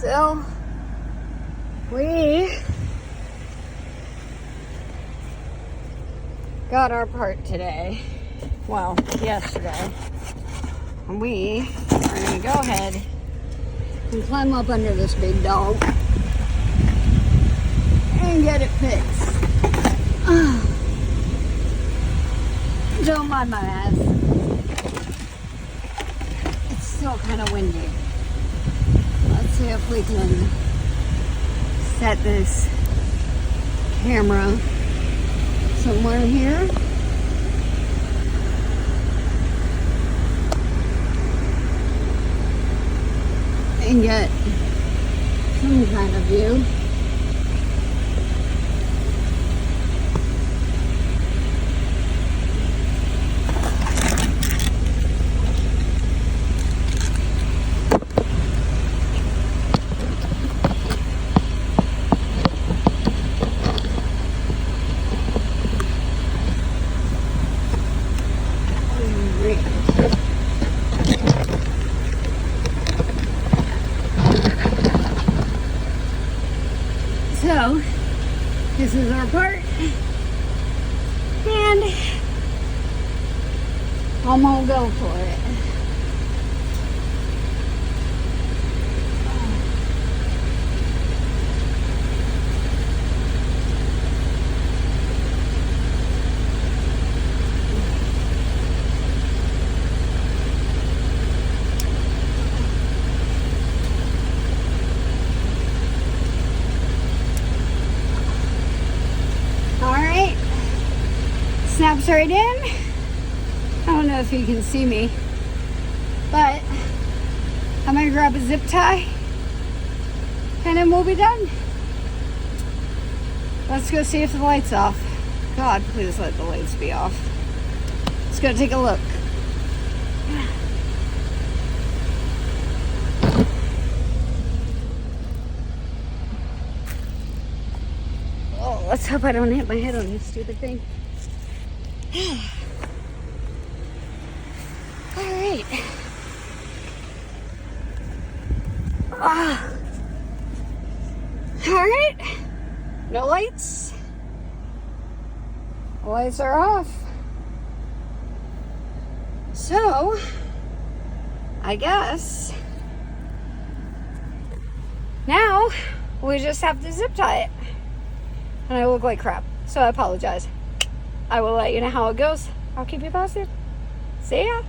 So, we got our part today. Well, yesterday. And we are going to go ahead and climb up under this big dog and get it fixed. Don't mind my ass. It's still kind of windy. Let's see if we can set this camera somewhere here. And get some kind of view. So, this is our part, and I'm gonna go for it. Alright, snaps right in. I don't know if you can see me, but I'm gonna grab a zip tie and then we'll be done. Let's go see if the light's off. God, please let the lights be off. Let's go take a look. Let's hope I don't hit my head on this stupid thing. Alright. Alright. No lights. The lights are off. So, I guess now we just have to zip tie it. And I look like crap, so I apologize. I will let you know how it goes. I'll keep you posted. See ya.